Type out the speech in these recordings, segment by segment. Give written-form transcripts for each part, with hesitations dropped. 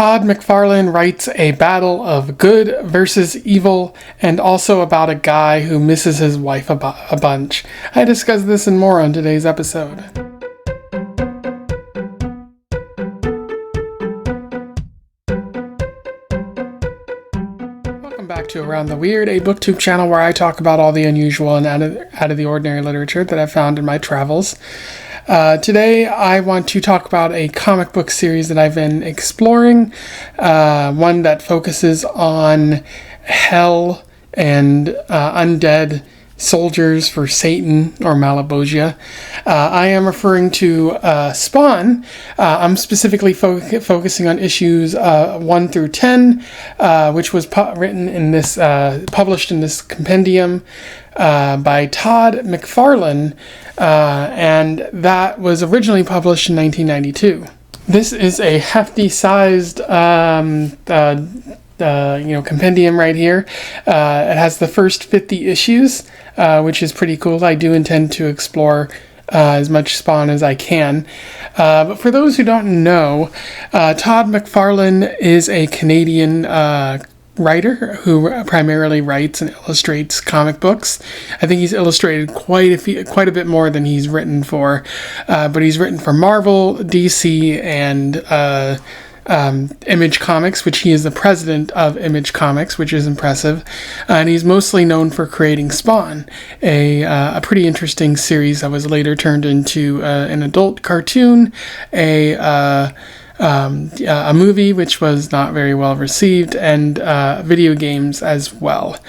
Todd McFarlane writes a battle of good versus evil, and also about a guy who misses his wife a bunch. I discuss this and more on today's episode. Welcome back to Around the Weird, a booktube channel where I talk about all the unusual and out of the ordinary literature that I've found in my travels. Today I want to talk about a comic book series that I've been exploring, one that focuses on hell and undead soldiers for Satan or Malebolgia. I am referring to Spawn. I'm specifically focusing on issues 1 through 10, which was published in this compendium by Todd McFarlane, and that was originally published in 1992. This is a hefty-sized compendium right here. It has the first 50 issues, which is pretty cool. I do intend to explore as much Spawn as I can. But for those who don't know, Todd McFarlane is a Canadian writer who primarily writes and illustrates comic books. I think he's illustrated quite a bit more than he's written for, but he's written for Marvel, DC, and Image Comics, which he is the president of Image Comics, which is impressive. And he's mostly known for creating Spawn, a pretty interesting series that was later turned into an adult cartoon, a movie which was not very well received, and video games as well.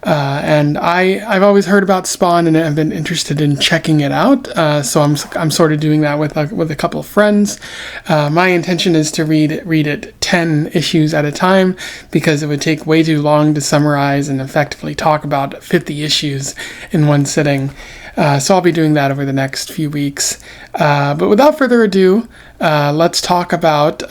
And I've always heard about Spawn and have been interested in checking it out. So I'm sort of doing that with a couple of friends. My intention is to read it 10 issues at a time, because it would take way too long to summarize and effectively talk about 50 issues in one sitting. So I'll be doing that over the next few weeks. But without further ado, let's talk about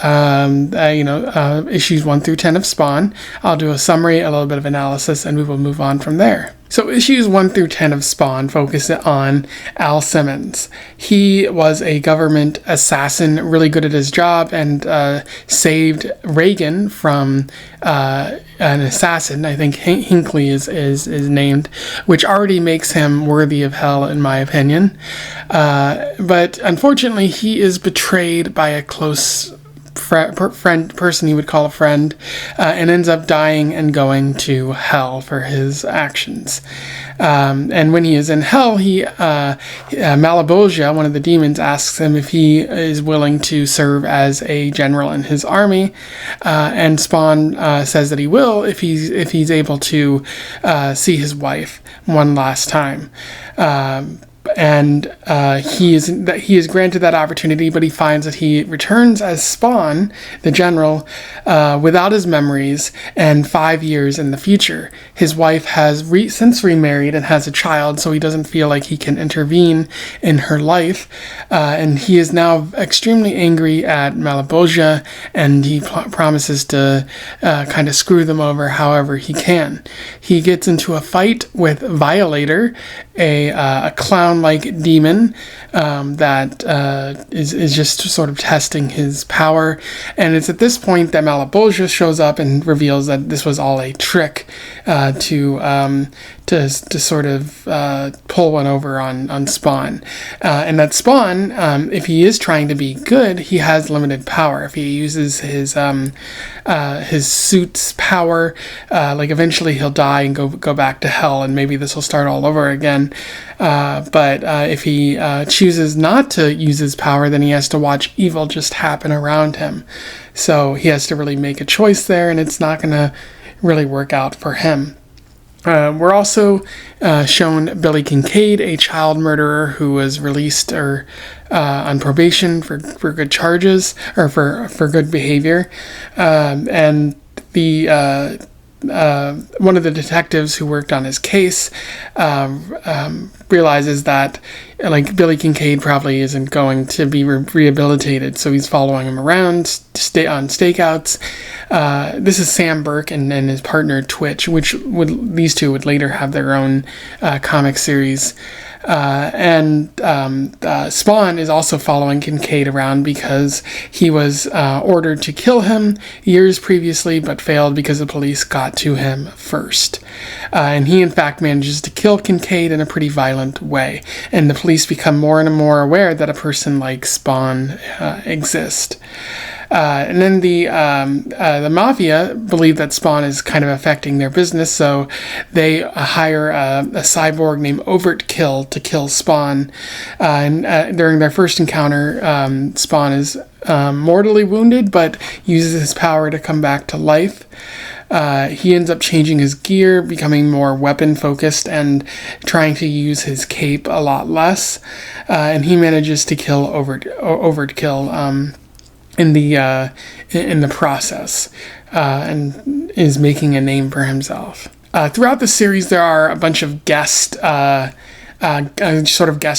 issues 1 through 10 of Spawn. I'll do a summary, a little bit of analysis, and we will move on from there. So issues 1 through 10 of Spawn focus on Al Simmons. He was a government assassin, really good at his job, and saved Reagan from an assassin. I think Hinckley is named, which already makes him worthy of hell, in my opinion. But unfortunately, he is betrayed by a close person he would call a friend, and ends up dying and going to hell for his actions. And when he is in hell, Malebolgia, one of the demons, asks him if he is willing to serve as a general in his army, and Spawn says that he will if he's able to see his wife one last time. And he is granted that opportunity, but he finds that he returns as Spawn, the general, without his memories, and 5 years in the future. His wife has since remarried and has a child, so he doesn't feel like he can intervene in her life, and he is now extremely angry at Malebolgia, and he promises to kind of screw them over however he can. He gets into a fight with Violator, a clown-like demon that is just sort of testing his power, and it's at this point that Malebolgia shows up and reveals that this was all a trick to sort of pull one over on Spawn, and that Spawn, if he is trying to be good, he has limited power. If he uses his suit's power, eventually he'll die and go back to hell, and maybe this will start all over again. But if he chooses not to use his power, then he has to watch evil just happen around him. So he has to really make a choice there, and it's not going to really work out for him. We're also shown Billy Kincaid, a child murderer who was released on probation for good charges, or for good behavior, and the one of the detectives who worked on his case realizes that Billy Kincaid probably isn't going to be rehabilitated, so he's following him around on stakeouts. This is Sam Burke and his partner Twitch, these two would later have their own comic series. Spawn is also following Kincaid around because he was ordered to kill him years previously, but failed because the police got to him first. And he, in fact, manages to kill Kincaid in a pretty violent way. And the police become more and more aware that a person like Spawn exists. And then the mafia believe that Spawn is kind of affecting their business, so they hire a cyborg named Overkill to kill Spawn. And during their first encounter, Spawn is mortally wounded, but uses his power to come back to life. He ends up changing his gear, becoming more weapon focused, and trying to use his cape a lot less. And he manages to kill Overkill in the process, and is making a name for himself. Throughout the series, there are a bunch of guest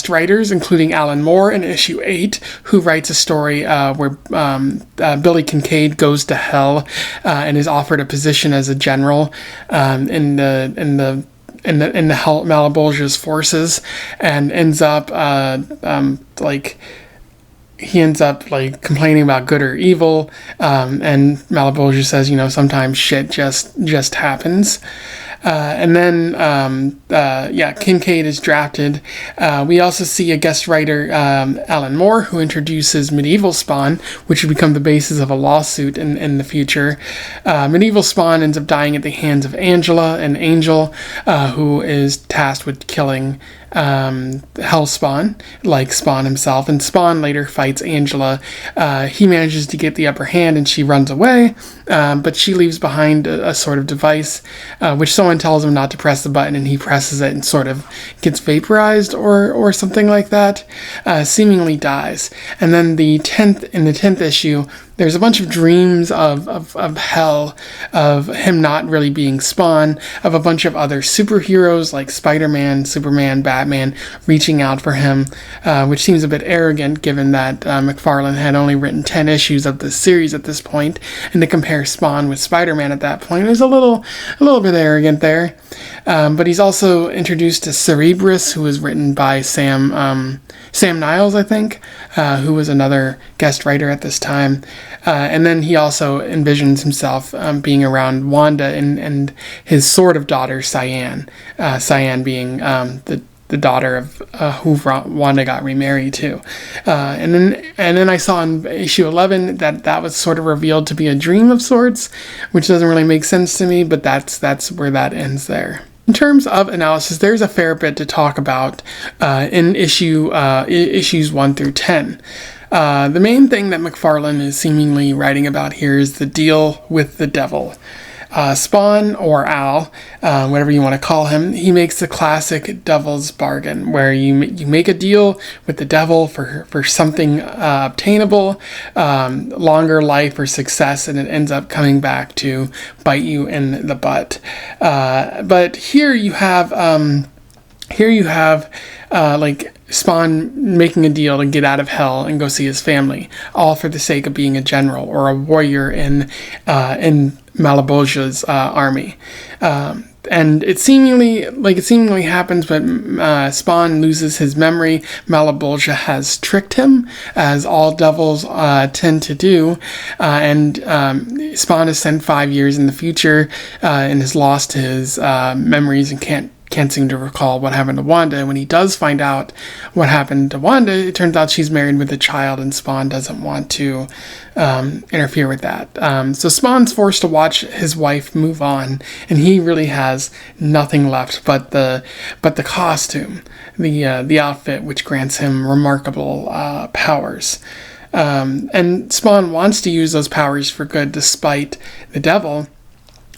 writers, including Alan Moore in issue 8, who writes a story where Billy Kincaid goes to hell and is offered a position as a general in the Malebolgia's forces, and ends up complaining about good or evil, and Malebolgia says, sometimes shit just happens. And then Kincaid is drafted. We also see a guest writer, Alan Moore, who introduces Medieval Spawn, which would become the basis of a lawsuit in the future. Medieval Spawn ends up dying at the hands of Angela, an angel who is tasked with killing Hellspawn, like Spawn himself, and Spawn later fights Angela. He manages to get the upper hand and she runs away, but she leaves behind a sort of device, which someone tells him not to press the button, and he presses it and sort of gets vaporized or something like that, seemingly dies. And then in the 10th issue, there's a bunch of dreams of hell, of him not really being Spawn, of a bunch of other superheroes like Spider-Man, Superman, Batman reaching out for him, which seems a bit arrogant given that McFarlane had only written 10 issues of this series at this point, and to compare Spawn with Spider-Man at that point is a little bit arrogant there. But he's also introduced to Cerebrus, who was written by Sam Niles, I think, who was another guest writer at this time. And then he also envisions himself being around Wanda and his sort of daughter, Cyan. Cyan being the daughter of who Wanda got remarried to. And then I saw in issue 11 that was sort of revealed to be a dream of sorts, which doesn't really make sense to me, but that's where that ends there. In terms of analysis, there's a fair bit to talk about in issues 1 through 10. The main thing that McFarlane is seemingly writing about here is the deal with the devil. Spawn, or Al, whatever you want to call him, he makes the classic devil's bargain, where you make a deal with the devil for something obtainable, longer life or success, and it ends up coming back to bite you in the butt. But here you have Spawn making a deal to get out of hell and go see his family, all for the sake of being a general or a warrior in Malebolgia's army. And it seemingly happens, but Spawn loses his memory. Malebolgia has tricked him, as all devils tend to do, and Spawn is sent 5 years in the future and has lost his memories and can't seem to recall what happened to Wanda. And when he does find out what happened to Wanda, it turns out she's married with a child, and Spawn doesn't want to interfere with that. So Spawn's forced to watch his wife move on, and he really has nothing left but the costume, the outfit, which grants him remarkable powers. And Spawn wants to use those powers for good despite the devil.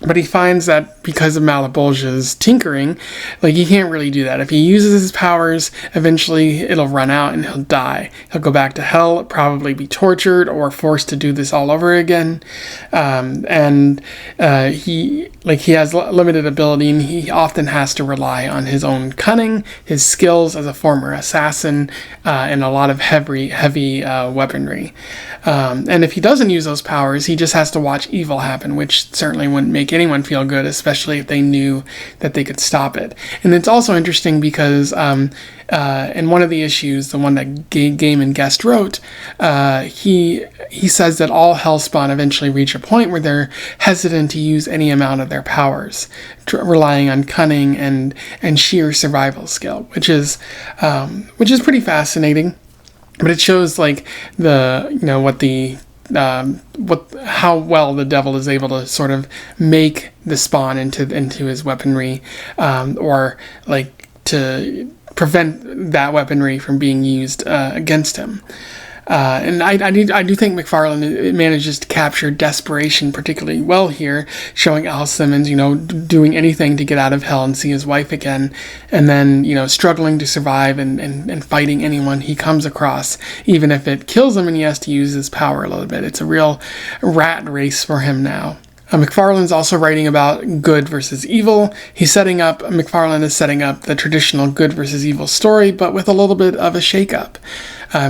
But he finds that because of Malebolgia's tinkering, he can't really do that. If he uses his powers, eventually it'll run out and he'll die. He'll go back to hell, probably be tortured or forced to do this all over again. He has limited ability, and he often has to rely on his own cunning, his skills as a former assassin, and a lot of heavy weaponry. And if he doesn't use those powers, he just has to watch evil happen, which certainly wouldn't make anyone feel good, especially if they knew that they could stop it. And it's also interesting because in one of the issues, the one that Gaiman Guest wrote, he says that all Hellspawn eventually reach a point where they're hesitant to use any amount of their powers, relying on cunning and sheer survival skill, which is pretty fascinating. But it shows like how well the devil is able to sort of make the spawn into his weaponry, or like to prevent that weaponry from being used against him. And I do think McFarlane manages to capture desperation particularly well here, showing Al Simmons, doing anything to get out of hell and see his wife again, and then, struggling to survive and fighting anyone he comes across, even if it kills him and he has to use his power a little bit. It's a real rat race for him now. McFarlane's also writing about good versus evil. McFarlane is setting up the traditional good versus evil story, but with a little bit of a shakeup.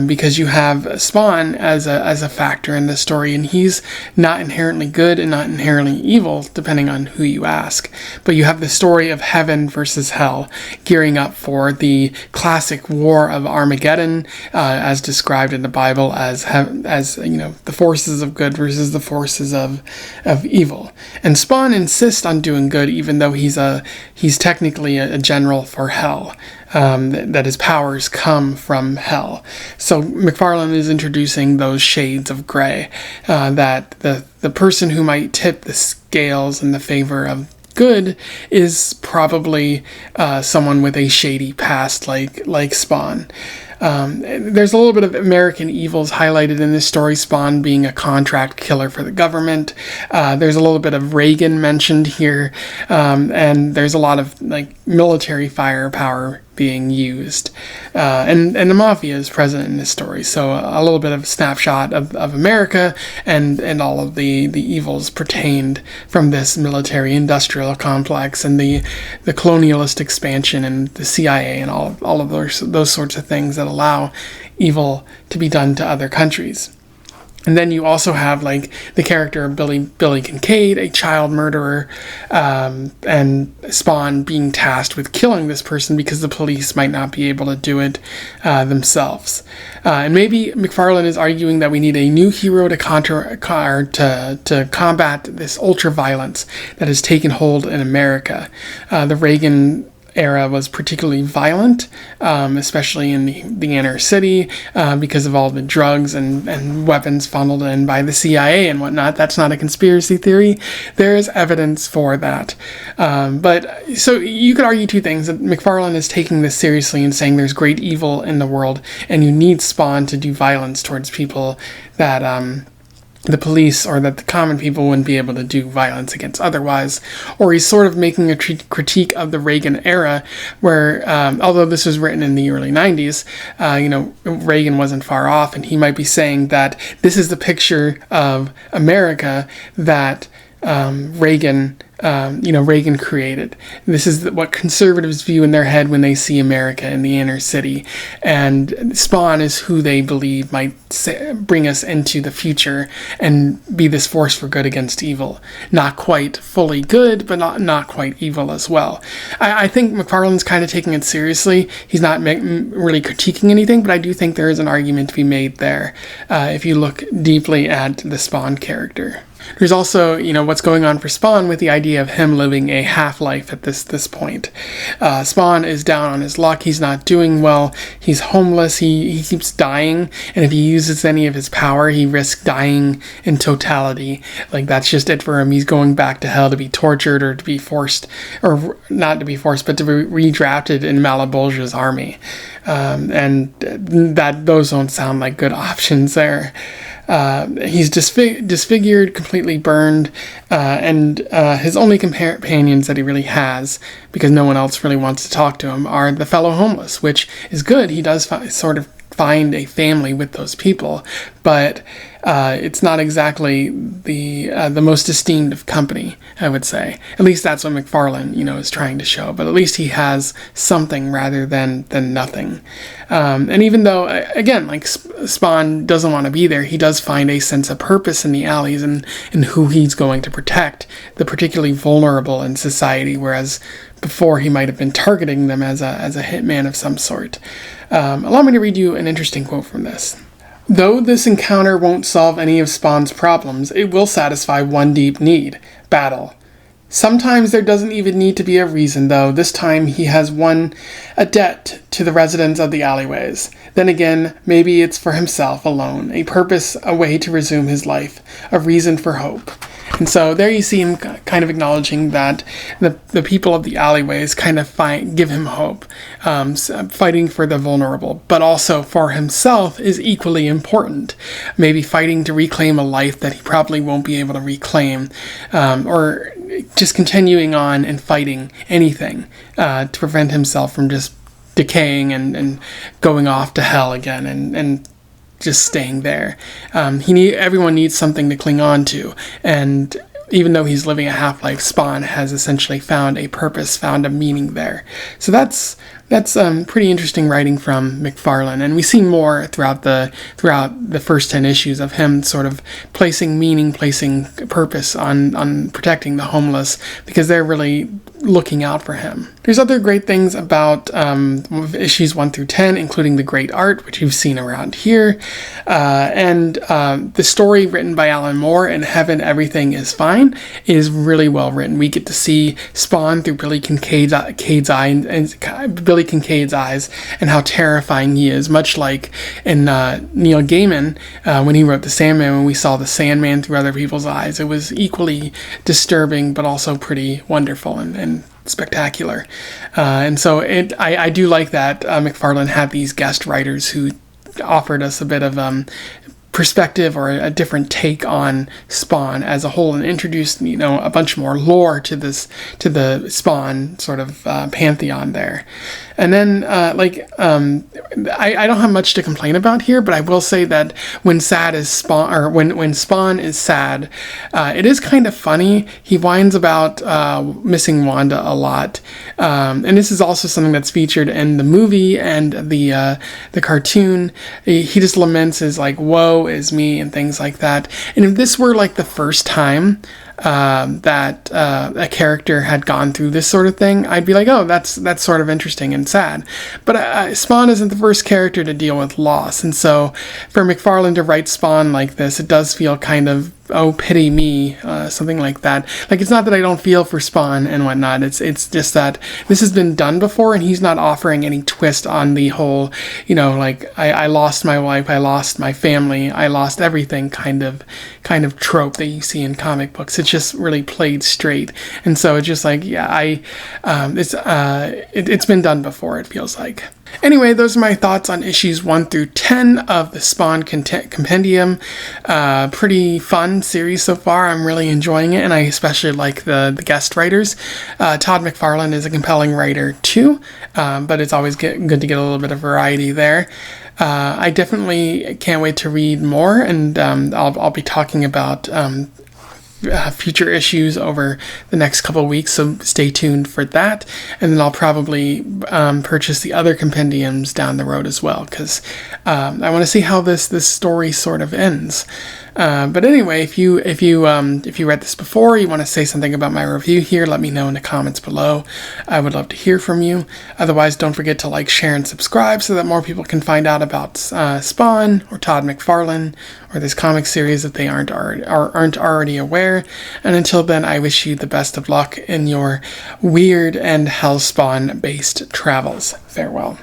Because you have Spawn as a factor in the story, and he's not inherently good and not inherently evil, depending on who you ask. But you have the story of heaven versus hell, gearing up for the classic war of Armageddon, as described in the Bible as the forces of good versus the forces of evil. And Spawn insists on doing good, even though he's technically a general for hell. That his powers come from hell. So McFarlane is introducing those shades of gray, that the person who might tip the scales in the favor of good is probably someone with a shady past like Spawn. There's a little bit of American evils highlighted in this story, Spawn being a contract killer for the government. There's a little bit of Reagan mentioned here, and there's a lot of military firepower being used. And the mafia is present in this story, so a little bit of a snapshot of America and all of the evils pertained from this military-industrial complex and the colonialist expansion and the CIA and all of those sorts of things that allow evil to be done to other countries. And then you also have the character of Billy Kincaid, a child murderer, and Spawn being tasked with killing this person because the police might not be able to do it themselves. And maybe McFarlane is arguing that we need a new hero to combat this ultra-violence that has taken hold in America. The Reagan era was particularly violent, especially in the inner city, because of all the drugs and weapons funneled in by the CIA and whatnot. That's not a conspiracy theory. There is evidence for that. But so you could argue two things: that McFarlane is taking this seriously and saying there's great evil in the world, and you need Spawn to do violence towards people that the police or that the common people wouldn't be able to do violence against otherwise. Or he's sort of making a critique of the Reagan era where, although this was written in the early 90s, Reagan wasn't far off, and he might be saying that this is the picture of America that Reagan created. This is what conservatives view in their head when they see America in the inner city. And Spawn is who they believe might bring us into the future and be this force for good against evil. Not quite fully good, but not quite evil as well. I think McFarlane's kind of taking it seriously. He's not really critiquing anything, but I do think there is an argument to be made there if you look deeply at the Spawn character. There's also, what's going on for Spawn with the idea of him living a half-life at this point. Spawn is down on his luck. He's not doing well. He's homeless. He keeps dying. And if he uses any of his power, he risks dying in totality. That's just it for him. He's going back to hell to be tortured or to be forced, or not to be forced, but to be redrafted in Malebolgia's army. And those don't sound like good options there. He's disfigured, completely burned, and his only companions that he really has, because no one else really wants to talk to him, are the fellow homeless, which is good. He does sort of find a family with those people, but it's not exactly the most esteemed of company, I would say. At least that's what McFarlane, is trying to show. But at least he has something rather than nothing. And even though, again, like Spawn doesn't want to be there, he does find a sense of purpose in the alleys and who he's going to protect, the particularly vulnerable in society, whereas before he might have been targeting them as a hitman of some sort. Allow me to read you an interesting quote from this. Though this encounter won't solve any of Spawn's problems, it will satisfy one deep need: battle. Sometimes there doesn't even need to be a reason, though. This time he has a debt to the residents of the alleyways. Then again, maybe it's for himself alone, a purpose, a way to resume his life, a reason for hope. And so there you see him kind of acknowledging that the people of the alleyways kind of give him hope, fighting for the vulnerable, but also for himself is equally important. Maybe fighting to reclaim a life that he probably won't be able to reclaim, or just continuing on and fighting anything to prevent himself from just decaying and going off to hell again and just staying there. Everyone needs something to cling on to, and even though he's living a half-life, Spawn has essentially found a purpose, found a meaning there. So that's pretty interesting writing from McFarlane, and we see more throughout the first 10 issues of him sort of placing meaning, placing purpose on protecting the homeless, because they're really looking out for him. There's other great things about issues 1 through 10, including the great art, which you've seen around here, and the story written by Alan Moore, In Heaven Everything is Fine, is really well written. We get to see Spawn through Billy Kincaid's eyes and how terrifying he is, much like in Neil Gaiman when he wrote The Sandman, when we saw the Sandman through other people's eyes. It was equally disturbing but also pretty wonderful and spectacular. And so I do like that McFarlane had these guest writers who offered us a bit of perspective or a different take on Spawn as a whole, and introduced a bunch more lore to the Spawn sort of pantheon there. And then I don't have much to complain about here, but I will say that when when Spawn is sad, it is kind of funny. He whines about missing Wanda a lot, and this is also something that's featured in the movie and the cartoon. He just laments his woe is me and things like that. And if this were like the first time that a character had gone through this sort of thing, I'd be like, oh, that's sort of interesting and sad. But Spawn isn't the first character to deal with loss, and so for McFarlane to write Spawn like this, it does feel kind of, oh, pity me, something like that. Like, it's not that I don't feel for Spawn and whatnot, it's just that this has been done before, and he's not offering any twist on the whole, I lost my wife, I lost my family, I lost everything kind of trope that you see in comic books. It's just really played straight, and so it's just it's been done before, it feels like. Anyway, those are my thoughts on issues 1 through 10 of the Spawn Compendium. Pretty fun series so far. I'm really enjoying it, and I especially like the guest writers. Todd McFarlane is a compelling writer too, but it's always good to get a little bit of variety there. I definitely can't wait to read more, and I'll be talking about future issues over the next couple of weeks, so stay tuned for that. And then I'll probably purchase the other compendiums down the road as well, because I want to see how this story sort of ends. But anyway, if you read this before, you want to say something about my review here, let me know in the comments below. I would love to hear from you. Otherwise, don't forget to like, share, and subscribe so that more people can find out about Spawn or Todd McFarlane or this comic series if they aren't already aware. And until then, I wish you the best of luck in your weird and Hellspawn based travels. Farewell.